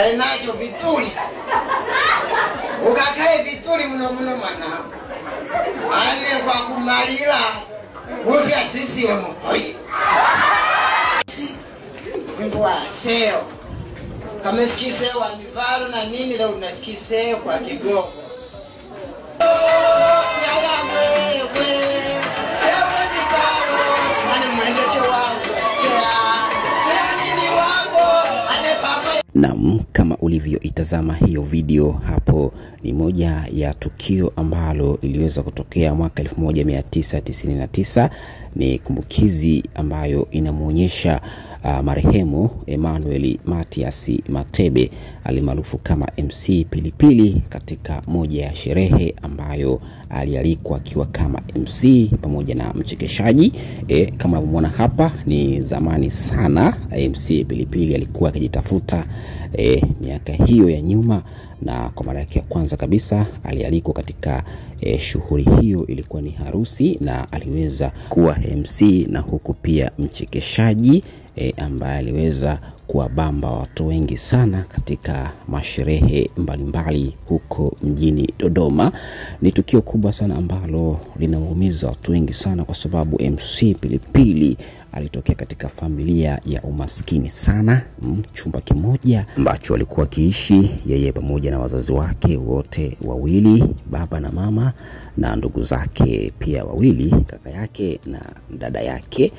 kae nacho vizuri. Ukakae vizuri mno mwanangu. Ane kwa kumalira wote sisi wa mkoi. Mbwa seo. Kama sikiseo wa mivaro na nini leo unasikiseo kwa kigogo. Naam, kama ulivyoitazama hiyo video hapo, ni moja ya tukio ambalo liliweza kutokea mwaka 1999. Ni kumbukizi ambayo inamuonyesha marehemu Emmanuel Mathias Matebe alimaarufu kama MC Pilipili katika moja ya sherehe ambayo alialikwa akiwa kama MC pamoja na mchekeshaji. Kama umeona hapa, ni zamani sana. MC Pilipili alikuwa akijitafuta miaka hiyo ya nyuma, na kwa mara yake ya kwanza kabisa alialikwa katika shughuli hiyo. Ilikuwa ni harusi na aliweza kuwa MC na huku pia mchekeshaji ambaye aliweza kuwabamba watu wengi sana katika masherehe mbalimbali huko mjini Dodoma. Ni tukio kubwa sana ambalo linaumiza watu wengi sana, kwa sababu MC Pilipili alitokea katika familia ya umaskini sana. Chumba kimoja ambacho alikuwa akiishi yeye pamoja na wazazi wake wote wawili, baba na mama, na ndugu zake pia wawili, kaka yake na dada yake.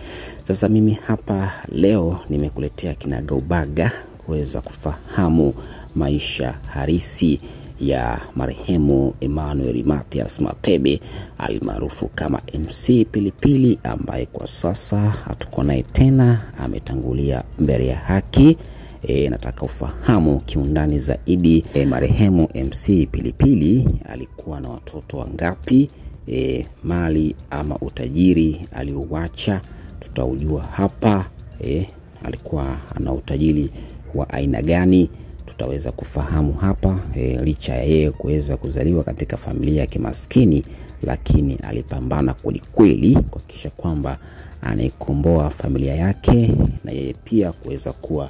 Sasa mimi hapa leo nimekuletea kinagaubaga kuweza kufahamu maisha halisi ya marehemu Emmanuel Mathias Matebe almaarufu kama MC Pilipili, ambaye kwa sasa hatuko naye tena, ametangulia mbele ya haki. Nataka ufahamu kiundani zaidi marehemu MC Pilipili alikuwa na watoto wangapi, mali ama utajiri aliouacha tutaujua hapa. Alikuwa ana utajiri wa aina gani tutaweza kufahamu hapa. Licha ya yeye kuweza kuzaliwa katika familia ya kimaskini, lakini alipambana kweli kuhakikisha kwamba anaikomboa familia yake na yeye pia kuweza kuwa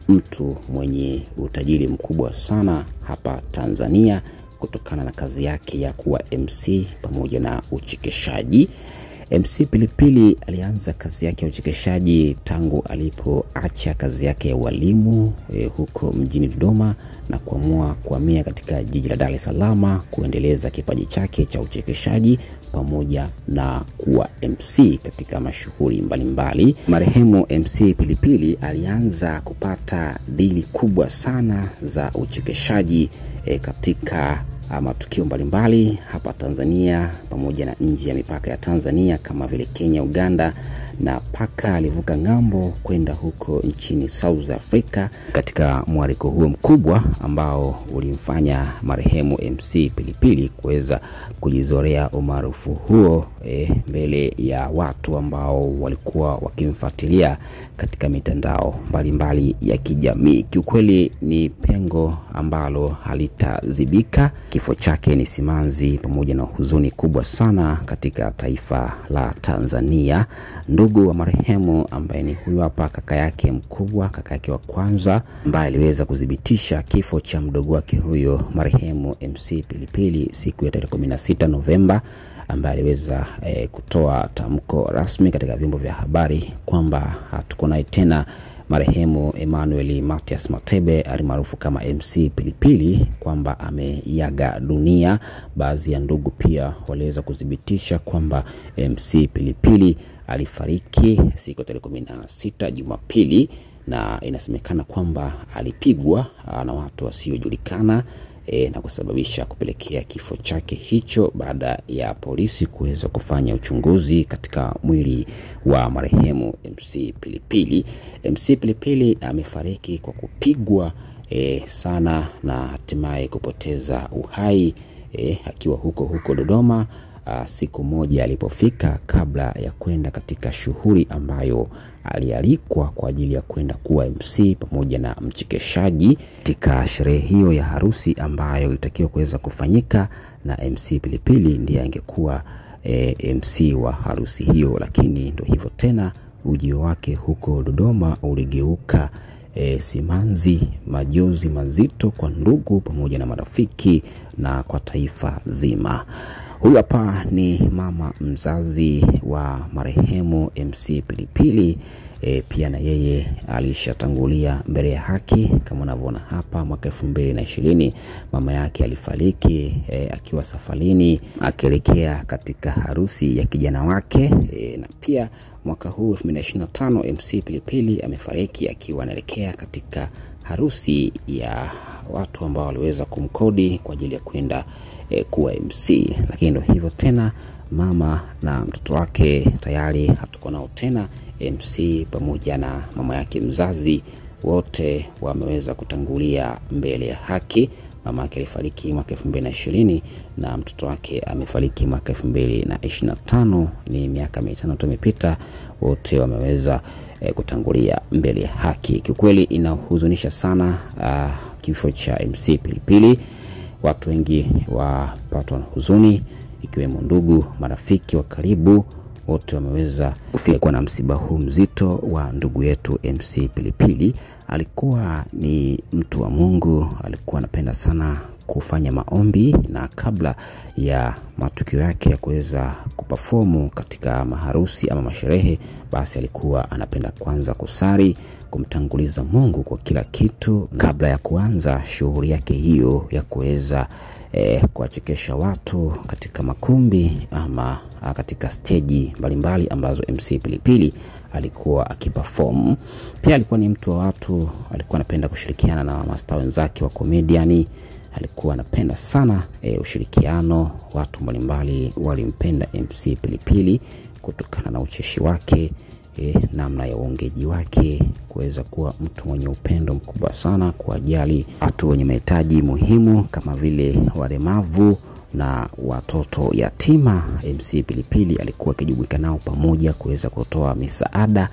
mtu mwenye utajiri mkubwa sana hapa Tanzania kutokana na kazi yake ya kuwa MC pamoja na uchekeshaji. MC Pilipili alianza kazi yake ya uchekeshaji tangu alipoacha kazi yake ya walimu huko mjini Dodoma na kuamua kuhamia katika jiji la Dar es Salaam kuendeleza kipaji chake cha uchekeshaji pamoja na kuwa MC katika mashughuli mbalimbali. Marehemu MC Pilipili alianza kupata dili kubwa sana za uchekeshaji katika matukio mbalimbali hapa Tanzania pamoja na nje ya mipaka ya Tanzania kama vile Kenya, Uganda, na paka alivuka ngambo kwenda huko nchini South Africa katika mwaliko huo mkubwa ambao ulimfanya marehemu MC Pilipili kuweza kujizorea umaarufu huo mbele ya watu ambao walikuwa wakimfuatilia katika mitandao mbalimbali ya kijamii. Kiukweli ni pengo ambalo halitazibika. Kifo chake ni simanzi pamoja na huzuni kubwa sana katika taifa la Tanzania. Ndugu wa marehemu ambaye ni huyu hapa, kaka yake mkubwa, kaka yake wa kwanza, ambaye aliweza kudhibitisha kifo cha mdogo wake huyo marehemu MC Pilipili siku ya tarehe 16 Novemba, ambaye aliweza kutoa tamko rasmi katika vyombo vya habari kwamba hatuko naye tena marehemu Emmanuel Mathias Matebe almaarufu kama MC Pilipili, kwamba ameiaga dunia. Baadhi ya ndugu pia waliweza kudhibitisha kwamba MC Pilipili alifariki siku ya tarehe 16 Jumapili, na inasemekana kwamba alipigwa na watu wasiojulikana na kusababisha kupelekea kifo chake hicho baada ya polisi kuweza kufanya uchunguzi katika mwili wa marehemu MC Pilipili. MC Pilipili amefariki kwa kupigwa sana na hatimaye kupoteza uhai akiwa huko Dodoma siku moja alipofika kabla ya kwenda katika shughuli ambayo alialikwa kwa ajili ya kwenda kuwa MC pamoja na mchekeshaji katika sherehe hiyo ya harusi ambayo ilitakiwa kuweza kufanyika, na MC Pilipili ndiye angekuwa MC wa harusi hiyo. Lakini ndio hivyo tena, ujio wake huko Dodoma uligeuka simanzi, majonzi mazito kwa ndugu pamoja na marafiki na kwa taifa zima. Huyu hapa ni mama mzazi wa marehemu MC Pilipili. Pia na yeye alishatangulia mbele ya haki kama unavyoona hapa. Mwaka 2020 mama yake alifariki akiwa safarini akielekea katika harusi ya kijana wake. Na pia mwaka huu 2025 MC Pilipili amefariki akiwa anaelekea katika harusi ya watu ambao waliweza kumkodi kwa ajili ya kwenda kuwa MC. Lakini ndio hivyo tena, mama na mtoto wake tayari hatuko nao tena. MC pamoja na mama yake mzazi wote wameweza kutangulia mbele ya haki. Mama yake alifariki mwaka 2020 na mtoto wake amefariki mwaka 2025. Ni miaka 5 tu imepita, wote wameweza kutangulia mbele ya haki. Kiukweli inahuzunisha sana kifo cha MC Pilipili. Watu wengi wapatwa na huzuni, ikiwemo ndugu, marafiki wa karibu, wote wameweza kufikwa na msiba huu mzito wa ndugu yetu MC Pilipili. Alikuwa ni mtu wa Mungu, alikuwa anapenda sana kufanya maombi, na kabla ya matukio yake ya kuweza kuperform katika maharusi ama masherehe, basi alikuwa anapenda kwanza kusali, kumtanguliza Mungu kwa kila kitu kabla ya kuanza shughuli yake hiyo ya kuweza kuwachekesha watu katika makumbi ama katika stage mbalimbali ambazo MC Pilipili alikuwa akiperform. Pia alikuwa ni mtu wa watu, alikuwa anapenda kushirikiana na mastaa wenzake wa comediani. Alikuwa anapenda sana ushirikiano. Watu mbalimbali walimpenda MC Pilipili kutokana na ucheshi wake, namna ya uongeji wake, kuweza kuwa mtu mwenye upendo mkubwa sana, kuwajali watu wenye mahitaji muhimu kama vile walemavu na watoto yatima. MC Pilipili alikuwa akijumuika nao pamoja kuweza kutoa misaada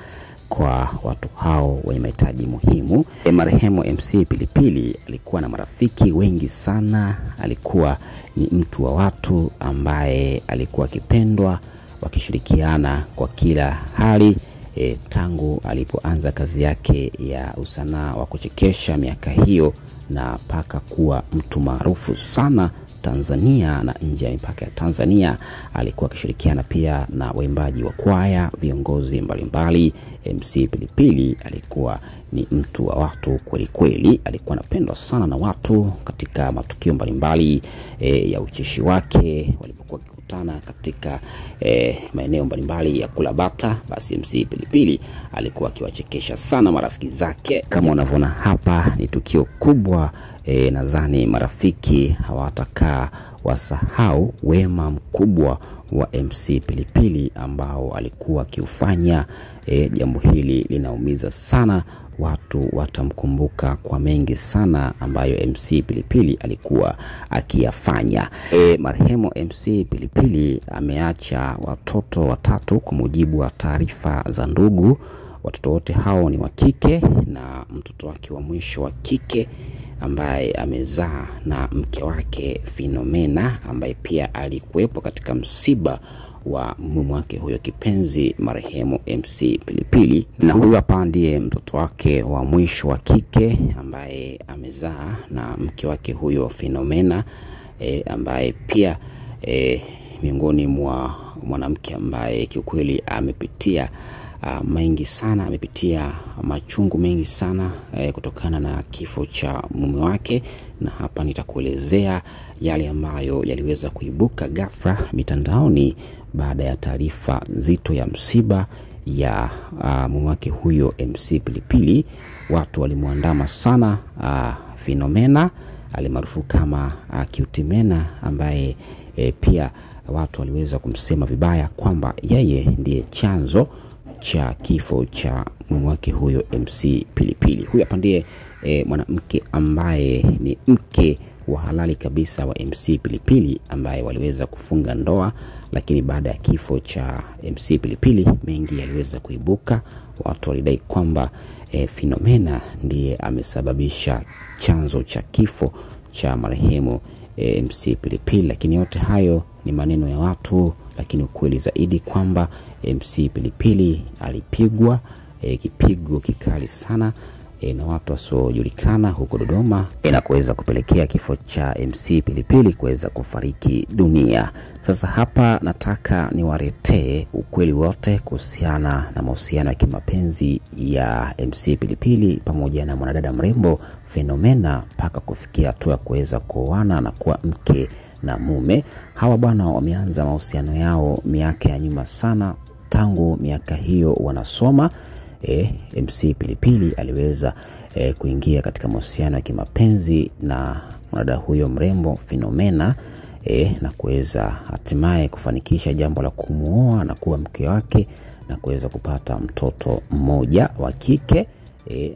kwa watu hao wenye mahitaji muhimu. Marehemu MC Pilipili alikuwa na marafiki wengi sana. Alikuwa ni mtu wa watu ambaye alikuwa akipendwa, wakishirikiana kwa kila hali. Tangu alipoanza kazi yake ya usanaa wa kuchekesha miaka hiyo na paka kuwa mtu maarufu sana Tanzania na nje ya mipaka ya Tanzania, alikuwa akishirikiana pia na waimbaji wa kwaya, viongozi mbalimbali. MC Pilipili alikuwa ni mtu wa watu kweli kweli. Alikuwa anapendwa sana na watu katika matukio mbalimbali ya ucheshi wake. Walipokuwa kukutana katika maeneo mbalimbali ya kula bata, basi MC Pilipili alikuwa akiwachekesha sana marafiki zake. Kama unavyoona hapa ni tukio kubwa. Nadhani marafiki hawatakaa wasahau wema mkubwa wa MC Pilipili ambao alikuwa akiufanya. Jambo hili linaumiza sana. Watu watamkumbuka kwa mengi sana ambayo MC Pilipili alikuwa akiyafanya. Marehemu MC Pilipili ameacha watoto 3 kwa mujibu wa taarifa za ndugu. Watoto wote hao ni wa kike, na mtoto wake wa mwisho wa kike ambaye amezaa na mke wake Philomena, ambaye pia alikuwepo katika msiba wa mume wake huyo kipenzi marehemu MC Pilipili. Na huyu hapa ndiye mtoto wake wa mwisho wa kike ambaye amezaa na mke wake huyo Philomena, ambaye pia miongoni mwa mwanamke ambaye kiukweli amepitia mengi sana, amepitia machungu mengi sana kutokana na kifo cha mume wake. Na hapa nitakuelezea yale ambayo yaliweza kuibuka ghafla mitandaoni baada ya taarifa nzito ya msiba ya mume wake huyo MC Pilipili. Watu walimuandama sana Philomena alimaarufu kama Cutemena, ambaye pia watu waliweza kumsema vibaya kwamba yeye ndiye chanzo cha kifo cha mume wake huyo MC Pilipili. Huyu hapa ndiye mwanamke ambaye ni mke wa halali kabisa wa MC Pilipili, ambaye waliweza kufunga ndoa. Lakini baada ya kifo cha MC Pilipili mengi yaliweza kuibuka. Watu walidai kwamba Philomena ndiye amesababisha chanzo cha kifo cha marehemu MC Pilipili. Lakini yote hayo ni maneno ya watu, lakini ukweli zaidi kwamba MC Pilipili alipigwa kipigo kikali sana. na watu wasiojulikana huko Dodoma na kuweza kupelekea kifo cha MC Pilipili kuweza kufariki dunia. Sasa hapa nataka niwaletee ukweli wote kuhusiana na mahusiano ya kimapenzi ya MC Pilipili pamoja na mwanadada mrembo Philomena mpaka kufikia hatua ya kuweza kuoana na kuwa mke na mume. Hawa bwana wameanza mahusiano yao miaka ya nyuma sana, tangu miaka hiyo wanasoma. MC Pilipili aliweza kuingia katika mahusiano ya kimapenzi na mwanadada huyo mrembo Philomena na kuweza hatimaye kufanikisha jambo la kumuoa na kuwa mke wake na kuweza kupata mtoto mmoja wa kike.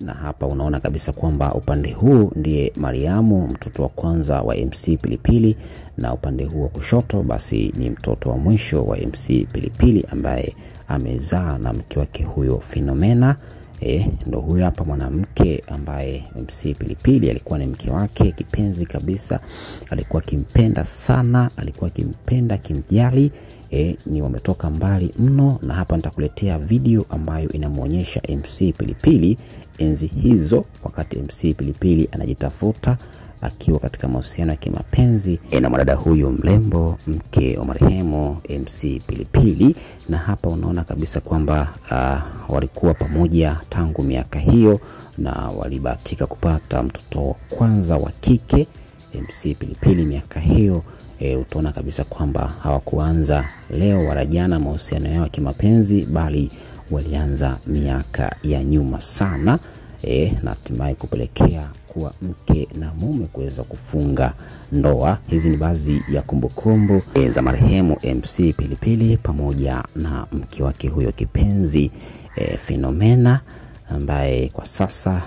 Na hapa unaona kabisa kwamba upande huu ndiye Mariamu, mtoto wa kwanza wa MC Pilipili, na upande huu wa kushoto basi ni mtoto wa mwisho wa MC Pilipili ambaye amezaa na mke wake huyo Philomena. Ndio huyo hapa mwanamke ambaye MC Pilipili alikuwa ni mke wake kipenzi kabisa, alikuwa kimpenda sana, alikuwa kimpenda, kimjali. Ni wametoka mbali mno, na hapa nitakuletea video ambayo inamuonyesha MC Pilipili enzi hizo wakati MC Pilipili anajitafuta akiwa katika mahusiano ya kimapenzi na mwanadada huyo mrembo, mke wa marehemu MC Pilipili. Na hapa unaona kabisa kwamba walikuwa pamoja tangu miaka hiyo na walibahatika kupata mtoto wa kwanza wa kike MC Pilipili miaka hiyo. Utaona kabisa kwamba hawakuanza leo wala jana mahusiano yao ya kimapenzi, bali walianza miaka ya nyuma sana na hatimaye kupelekea kuwa mke na mume kuweza kufunga ndoa. Hizi ni baadhi ya kumbukumbu za marehemu MC Pilipili pamoja na mke wake huyo kipenzi Philomena, ambaye kwa sasa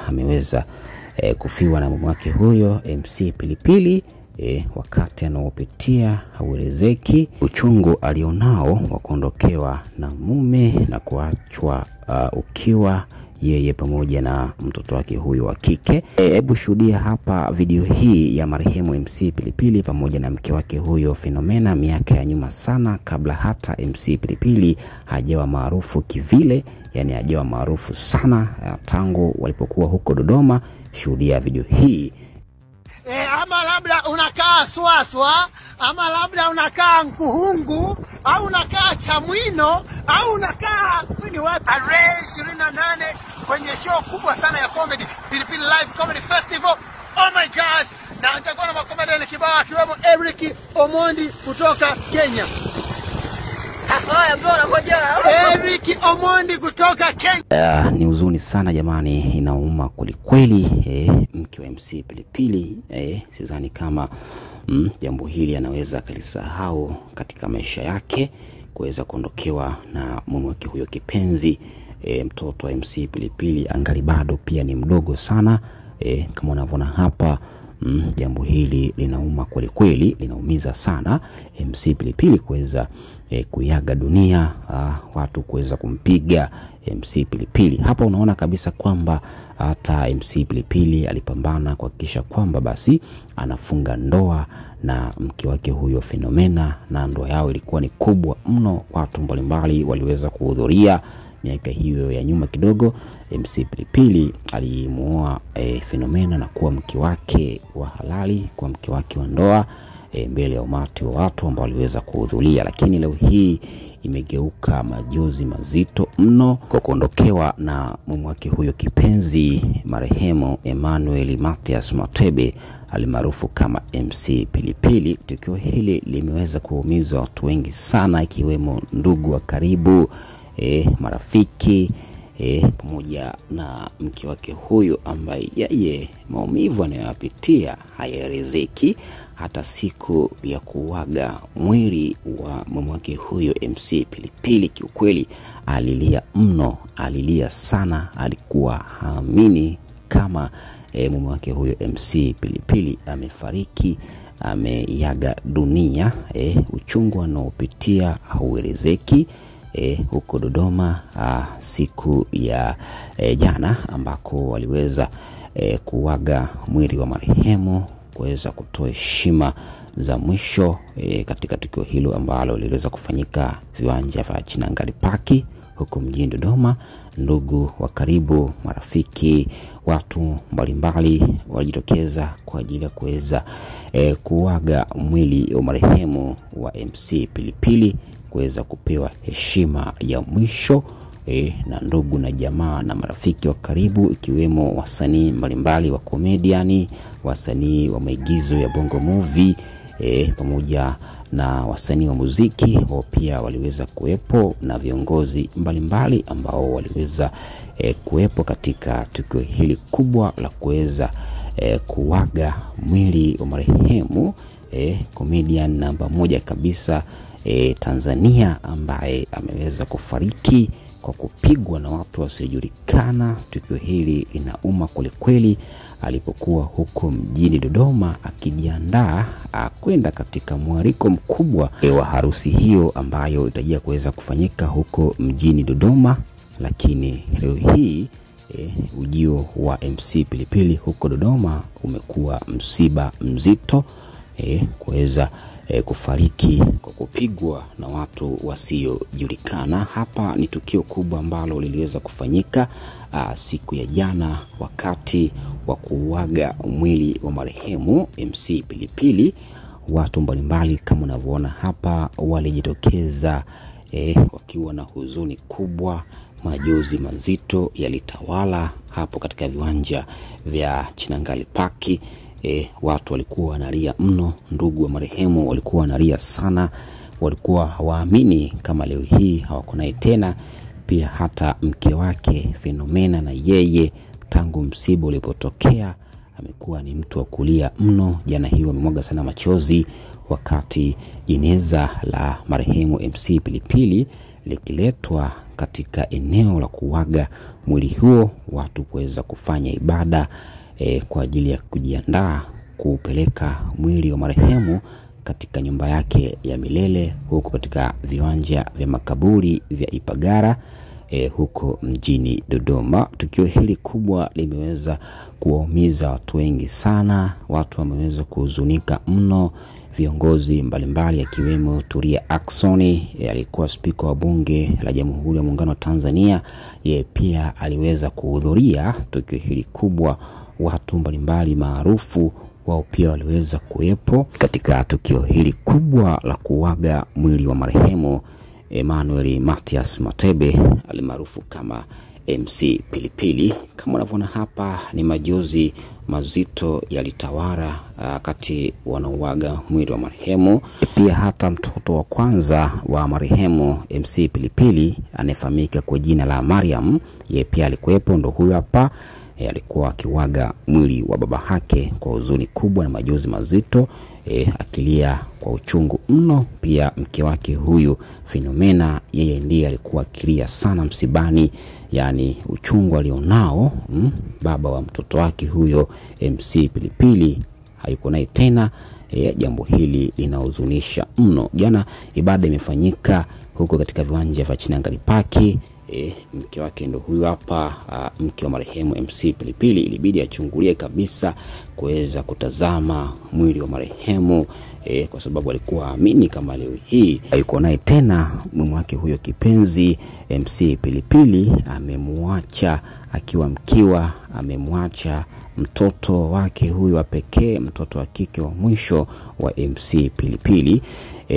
ameweza kufiwa na mume wake huyo MC Pilipili. Wakati anaopitia hauelezeki, uchungu alionao wa kuondokewa na mume na kuachwa ukiwa yeye pamoja na mtoto wake huyo wa kike. Hebu shuhudia hapa video hii ya marehemu MC Pilipili pamoja na mke wake huyo Philomena miaka ya nyuma sana, kabla hata MC Pilipili hajawa maarufu kivile, yani hajawa maarufu sana, tangu walipokuwa huko Dodoma. Shuhudia video hii. Ama labda unakaa Swaswa, ama labda unakaa Nkuhungu, au unakaa Chamwino, au unakaa ni wapi? Tarehe 28 kwenye show kubwa sana ya comedy, Pilipili Live Comedy Festival. Oh my gosh! Na nitakuwa na makomediani kibao akiwemo Eric Omondi kutoka Kenya. Eric Omondi kutoka Kenya. Ni huzuni sana jamani, inauma kweli. Mke wa MC Pilipili, sidhani kama jambo hili anaweza kalisahau katika maisha yake, kuweza kuondokewa na mume wake huyo kipenzi. Mtoto wa MC Pilipili angali bado pia ni mdogo sana. Kama unavyoona hapa, jambo hili linauma kweli, linaumiza sana. MC Pilipili kuweza kuiaga dunia, watu kuweza kumpiga MC Pilipili. Hapa unaona kabisa kwamba hata MC Pilipili alipambana kuhakikisha kwamba basi anafunga ndoa na mke wake huyo Philomena, na ndoa yao ilikuwa ni kubwa mno. Watu mbalimbali waliweza kuhudhuria. Miaka hiyo ya nyuma kidogo, MC Pilipili alimuoa Philomena na kuwa mke wake wa halali, kuwa mke wake wa ndoa mbele ya umati wa watu ambao waliweza kuhudhuria. Lakini leo hii imegeuka majozi mazito mno kwa kuondokewa na mume wake huyo kipenzi marehemu Emmanuel Mathias Matebe alimaarufu kama MC Pilipili. Tukio hili limeweza kuumiza watu wengi sana, ikiwemo ndugu wa karibu, marafiki, pamoja na mke wake huyo ambaye yeye maumivu anayopitia hayaelezeki. Hata siku ya kuaga mwili wa mume wake huyo MC Pilipili, kiukweli alilia mno, alilia sana. Alikuwa haamini kama mume wake huyo MC Pilipili amefariki, ameiaga dunia. Uchungu anaopitia hauelezeki. Huko Dodoma siku ya jana, ambako waliweza kuaga mwili wa marehemu, kuweza kutoa heshima za mwisho katika tukio hilo ambalo liliweza kufanyika viwanja vya Chinangali Park huko mjini Dodoma. Ndugu wa karibu, marafiki, watu mbalimbali walijitokeza kwa ajili ya kuweza kuaga mwili wa marehemu wa MC Pilipili, kuweza kupewa heshima ya mwisho na ndugu na jamaa na marafiki wa karibu, ikiwemo wasanii mbalimbali wa komediani, wasanii wa maigizo ya Bongo Movie, pamoja na wasanii wa muziki wao pia waliweza kuwepo, na viongozi mbalimbali ambao waliweza kuwepo katika tukio hili kubwa la kuweza kuaga mwili wa marehemu comedian namba moja kabisa Tanzania, ambaye ameweza kufariki kwa kupigwa na watu wasiojulikana. Tukio hili linauma kweli alipokuwa huko mjini Dodoma akijiandaa kwenda katika mwaliko mkubwa wa harusi hiyo ambayo itajia kuweza kufanyika huko mjini Dodoma. Lakini leo hii ujio wa MC Pilipili huko Dodoma umekuwa msiba mzito, kuweza kufariki kwa kupigwa na watu wasiojulikana. Hapa ni tukio kubwa ambalo liliweza kufanyika siku ya jana wakati wa kuaga mwili wa marehemu MC Pilipili. Watu mbalimbali kama unavyoona hapa walijitokeza wakiwa na huzuni kubwa. Majonzi mazito yalitawala hapo katika viwanja vya Chinangali Park. Watu walikuwa wanalia mno, ndugu wa marehemu walikuwa wanalia sana, walikuwa hawaamini kama leo hii hawako naye tena. Pia hata mke wake Philomena, na yeye tangu msiba ulipotokea amekuwa ni mtu wa kulia mno. Jana hiyo amemwaga sana machozi wakati jeneza la marehemu MC Pilipili likiletwa katika eneo la kuaga mwili huo, watu kuweza kufanya ibada kwa ajili ya kujiandaa kupeleka mwili wa marehemu katika nyumba yake ya milele huko katika viwanja vya makaburi vya Ipagara huko mjini Dodoma. Tukio hili kubwa limeweza kuwaumiza watu wengi sana, watu wameweza kuhuzunika mno. Viongozi mbalimbali akiwemo Tulia Ackson, alikuwa spika wa bunge la Jamhuri ya Muungano wa Tanzania, yeye pia aliweza kuhudhuria tukio hili kubwa. Watu mbalimbali maarufu wao pia waliweza kuwepo katika tukio hili kubwa la kuaga mwili wa marehemu Emmanuel Mathias Matebe alimaarufu kama MC Pilipili. Kama unavyoona hapa ni majonzi mazito yalitawala kati wanauaga mwili wa marehemu. Pia hata mtoto wa kwanza wa marehemu MC Pilipili anayefahamika kwa jina la Mariam, yeye pia alikuwepo. Ndo huyu hapa alikuwa akiwaga mwili wa baba yake kwa huzuni kubwa na majonzi mazito, akilia kwa uchungu mno. Pia mke wake huyu Philomena, yeye ndiye alikuwa akilia sana msibani, yani uchungu alionao baba wa mtoto wake huyo MC Pilipili hayuko naye tena. Jambo hili linahuzunisha mno. Jana ibada imefanyika huko katika viwanja vya Chinangali Park. Mke wake ndo huyu hapa, mke wa marehemu MC Pilipili. Ilibidi achungulie kabisa kuweza kutazama mwili wa marehemu kwa sababu alikuwa amini kama leo hii hayuko naye tena mume wake huyo kipenzi. MC Pilipili amemwacha akiwa mkiwa, amemwacha mtoto wake huyu wa pekee, mtoto wa kike wa mwisho wa MC Pilipili.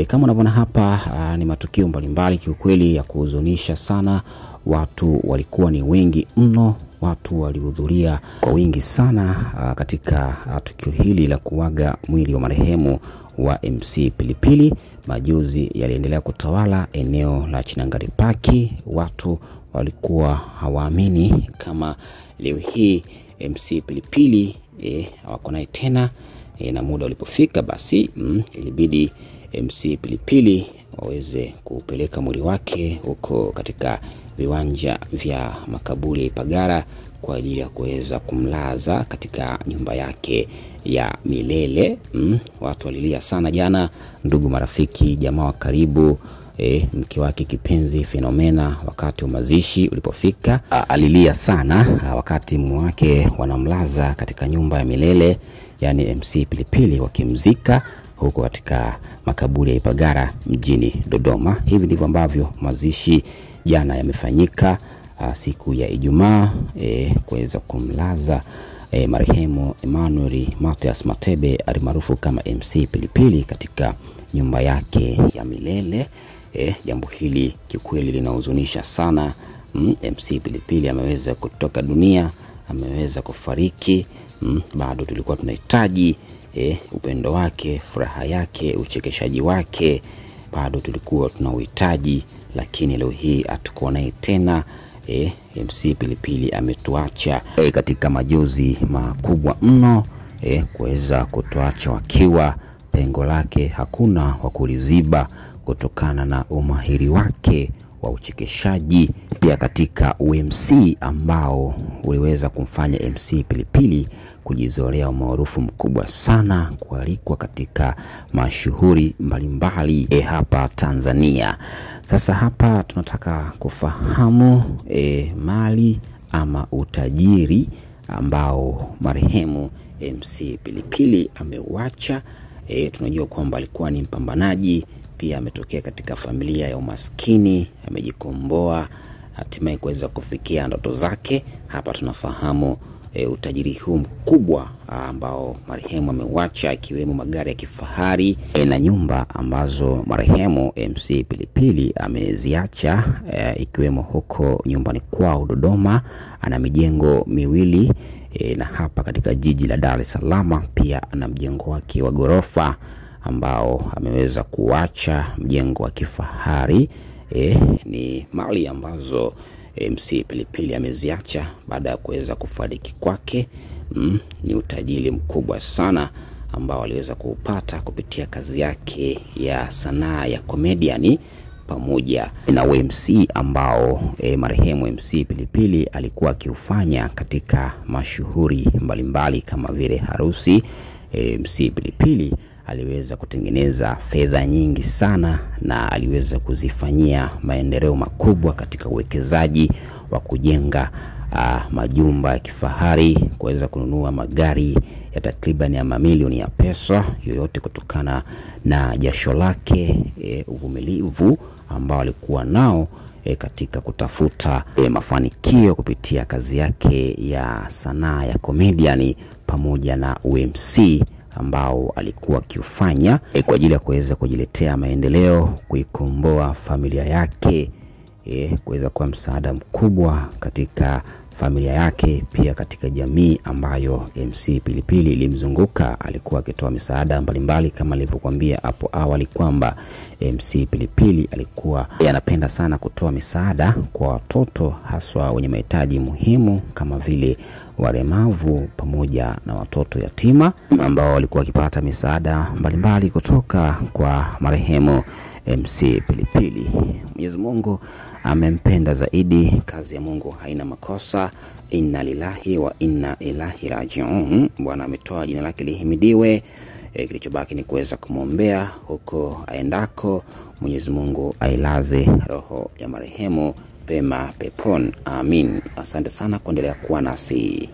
Kama unavyoona hapa ni matukio mbalimbali kiukweli ya kuhuzunisha sana. Watu walikuwa ni wengi mno, watu walihudhuria kwa wingi sana katika tukio hili la kuaga mwili wa marehemu wa MC Pilipili. Majonzi yaliendelea kutawala eneo la Chinangali Park. Watu walikuwa hawaamini kama leo hii MC Pilipili hawako naye tena. Na muda ulipofika basi ilibidi MC Pilipili waweze kupeleka mwili wake huko katika viwanja vya makaburi ya Ipagara kwa ajili ya kuweza kumlaza katika nyumba yake ya milele. Watu walilia sana jana, ndugu, marafiki, jamaa wa karibu. Mke wake kipenzi Philomena wakati wa mazishi ulipofika alilia sana wakati mume wake wanamlaza katika nyumba ya milele, yani MC Pilipili, wakimzika huko katika makaburi ya Ipagara mjini Dodoma. Hivi ndivyo ambavyo mazishi jana yamefanyika siku ya Ijumaa kuweza kumlaza marehemu Emmanuel Mathias Matebe alimaarufu kama MC Pilipili katika nyumba yake ya milele. Jambo hili kikweli linahuzunisha sana. MC Pilipili ameweza kutoka dunia, ameweza kufariki. Bado tulikuwa tunahitaji upendo wake, furaha yake, uchekeshaji wake, bado tulikuwa tunauhitaji, lakini leo hii hatuko naye tena. MC Pilipili ametuacha katika majonzi makubwa mno, kuweza kutuacha wakiwa. Pengo lake hakuna wa kuliziba kutokana na umahiri wake wa uchekeshaji, pia katika UMC ambao uliweza kumfanya MC Pilipili kujizolea umaarufu mkubwa sana, kualikwa katika mashuhuri mbalimbali hapa Tanzania. Sasa hapa tunataka kufahamu mali ama utajiri ambao marehemu MC Pilipili ameuacha. Tunajua kwamba alikuwa ni mpambanaji, pia ametokea katika familia ya umaskini, amejikomboa hatimaye kuweza kufikia ndoto zake. Hapa tunafahamu utajiri huu mkubwa ambao marehemu ameuacha, ikiwemo magari ya kifahari na nyumba ambazo marehemu MC Pilipili ameziacha, ikiwemo huko nyumbani kwao Dodoma. Ana mijengo miwili na hapa katika jiji la Dar es Salaam pia ana mjengo wake wa ghorofa ambao ameweza kuacha, mjengo wa kifahari. Ni mali ambazo MC Pilipili ameziacha baada ya kuweza kufariki kwake. Ni utajiri mkubwa sana ambao aliweza kupata kupitia kazi yake ya sanaa ya comedian pamoja na UMC ambao marehemu MC Pilipili alikuwa akiufanya katika mashuhuri mbalimbali kama vile harusi. MC Pilipili aliweza kutengeneza fedha nyingi sana na aliweza kuzifanyia maendeleo makubwa katika uwekezaji wa kujenga majumba ya kifahari, kuweza kununua magari ya takriban ya mamilioni ya pesa, yoyote kutokana na jasho lake, uvumilivu ambao alikuwa nao katika kutafuta mafanikio kupitia kazi yake ya sanaa ya comedian pamoja na UMC ambao alikuwa akiufanya kwa ajili ya kuweza kujiletea maendeleo, kuikomboa familia yake, kuweza kuwa msaada mkubwa katika familia yake, pia katika jamii ambayo MC Pilipili ilimzunguka. Alikuwa akitoa misaada mbalimbali kama nilivyokuambia hapo awali kwamba MC Pilipili alikuwa anapenda sana kutoa misaada kwa watoto haswa wenye mahitaji muhimu kama vile walemavu pamoja na watoto yatima ambao walikuwa wakipata misaada mbalimbali kutoka kwa marehemu MC Pilipili. Mwenyezi Mungu amempenda zaidi, kazi ya Mungu haina makosa. Inna lillahi wa inna ilaihi raji'un. Bwana ametoa, jina lake lihimidiwe. Kilichobaki ni kuweza kumwombea huko aendako. Mwenyezi Mungu ailaze roho ya marehemu pema peponi. Amin. Asante sana kuendelea kuwa nasi.